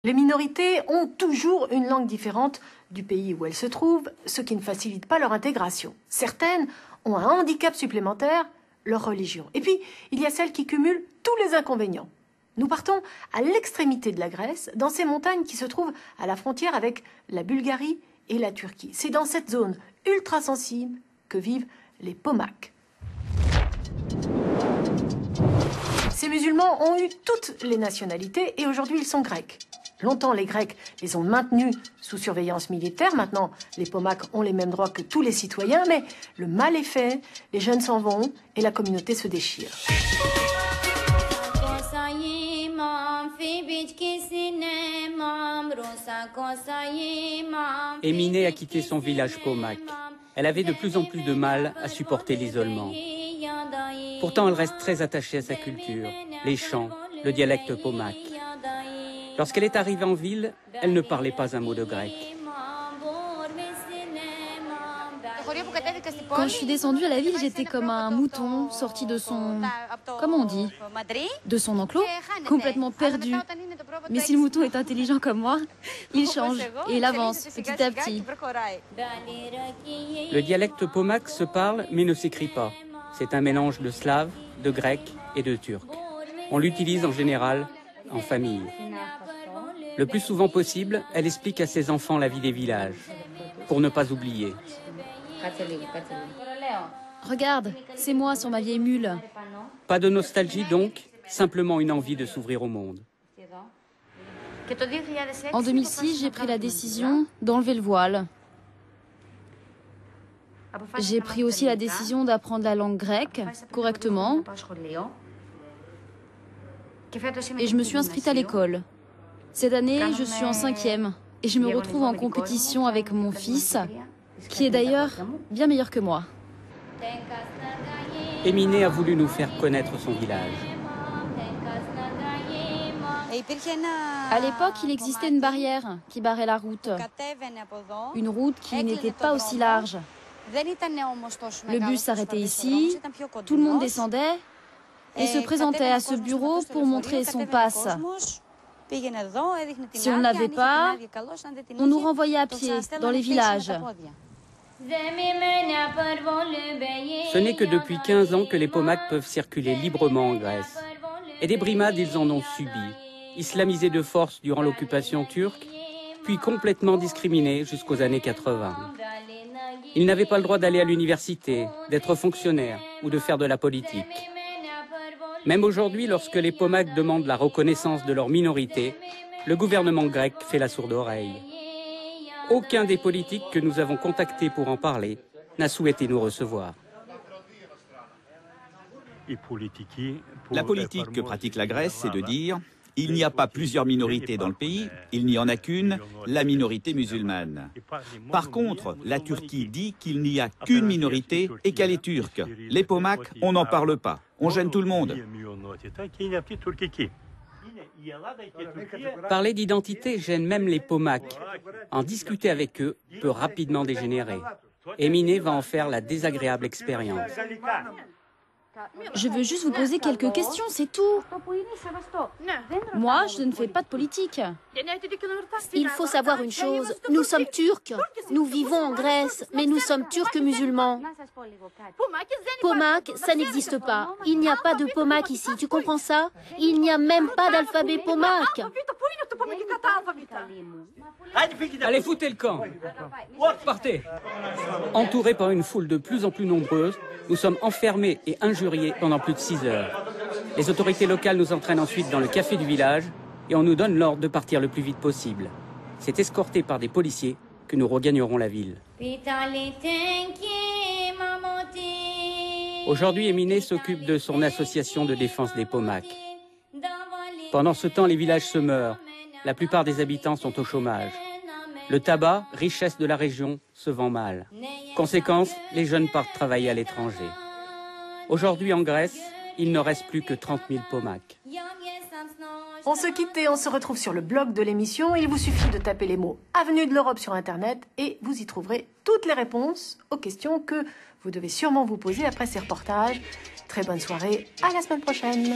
Les minorités ont toujours une langue différente du pays où elles se trouvent, ce qui ne facilite pas leur intégration. Certaines ont un handicap supplémentaire, leur religion. Et puis, il y a celles qui cumulent tous les inconvénients. Nous partons à l'extrémité de la Grèce, dans ces montagnes qui se trouvent à la frontière avec la Bulgarie et la Turquie. C'est dans cette zone ultra sensible que vivent les Pomaks. Ces musulmans ont eu toutes les nationalités et aujourd'hui ils sont grecs. Longtemps, les Grecs les ont maintenus sous surveillance militaire. Maintenant, les Pomaks ont les mêmes droits que tous les citoyens. Mais le mal est fait, les jeunes s'en vont et la communauté se déchire. Emine a quitté son village Pomak. Elle avait de plus en plus de mal à supporter l'isolement. Pourtant, elle reste très attachée à sa culture, les chants, le dialecte Pomak. Lorsqu'elle est arrivée en ville, elle ne parlait pas un mot de grec. Quand je suis descendue à la ville, j'étais comme un mouton sorti de son... Comment on dit? De son enclos, complètement perdu. Mais si le mouton est intelligent comme moi, il change et il avance petit à petit. Le dialecte Pomak se parle mais ne s'écrit pas. C'est un mélange de slave, de grec et de turc. On l'utilise en général en famille. Le plus souvent possible, elle explique à ses enfants la vie des villages, pour ne pas oublier. Regarde, c'est moi sur ma vieille mule. Pas de nostalgie donc, simplement une envie de s'ouvrir au monde. En 2006, j'ai pris la décision d'enlever le voile. J'ai pris aussi la décision d'apprendre la langue grecque correctement. Et je me suis inscrite à l'école. Cette année, je suis en 5e et je me retrouve en compétition avec mon fils, qui est d'ailleurs bien meilleur que moi. Emine a voulu nous faire connaître son village. À l'époque, il existait une barrière qui barrait la route. Une route qui n'était pas aussi large. Le bus s'arrêtait ici, tout le monde descendait et se présentait à ce bureau pour montrer son pass. Si on ne l'avait pas, on nous renvoyait à pied dans les villages. Ce n'est que depuis 15 ans que les Pomaks peuvent circuler librement en Grèce. Et des brimades, ils en ont subi. Islamisés de force durant l'occupation turque, puis complètement discriminés jusqu'aux années 80. Ils n'avaient pas le droit d'aller à l'université, d'être fonctionnaires ou de faire de la politique. Même aujourd'hui, lorsque les Pomaks demandent la reconnaissance de leur minorité, le gouvernement grec fait la sourde oreille. Aucun des politiques que nous avons contactés pour en parler n'a souhaité nous recevoir. La politique que pratique la Grèce, c'est de dire « il n'y a pas plusieurs minorités dans le pays, il n'y en a qu'une, la minorité musulmane ». Par contre, la Turquie dit qu'il n'y a qu'une minorité et qu'elle est turque. Les Pomaks, on n'en parle pas, on gêne tout le monde. Parler d'identité gêne même les Pomaks. En discuter avec eux peut rapidement dégénérer. Emine va en faire la désagréable expérience. Je veux juste vous poser quelques questions, c'est tout. Moi, je ne fais pas de politique. Il faut savoir une chose, nous sommes turcs. Nous vivons en Grèce, mais nous sommes turcs musulmans. Pomak, ça n'existe pas. Il n'y a pas de Pomak ici, tu comprends ça? Il n'y a même pas d'alphabet Pomak. Allez, foutez le camp! Partez! Entourés par une foule de plus en plus nombreuse, nous sommes enfermés et injuriés pendant plus de 6 heures. Les autorités locales nous entraînent ensuite dans le café du village et on nous donne l'ordre de partir le plus vite possible. C'est escorté par des policiers que nous regagnerons la ville. Aujourd'hui, Emine s'occupe de son association de défense des Pomaks. Pendant ce temps, les villages se meurent. La plupart des habitants sont au chômage. Le tabac, richesse de la région, se vend mal. Conséquence, les jeunes partent travailler à l'étranger. Aujourd'hui en Grèce, il ne reste plus que 30 000 Pomaks. On se quitte et on se retrouve sur le blog de l'émission. Il vous suffit de taper les mots « Avenue de l'Europe » sur Internet et vous y trouverez toutes les réponses aux questions que vous devez sûrement vous poser après ces reportages. Très bonne soirée, à la semaine prochaine.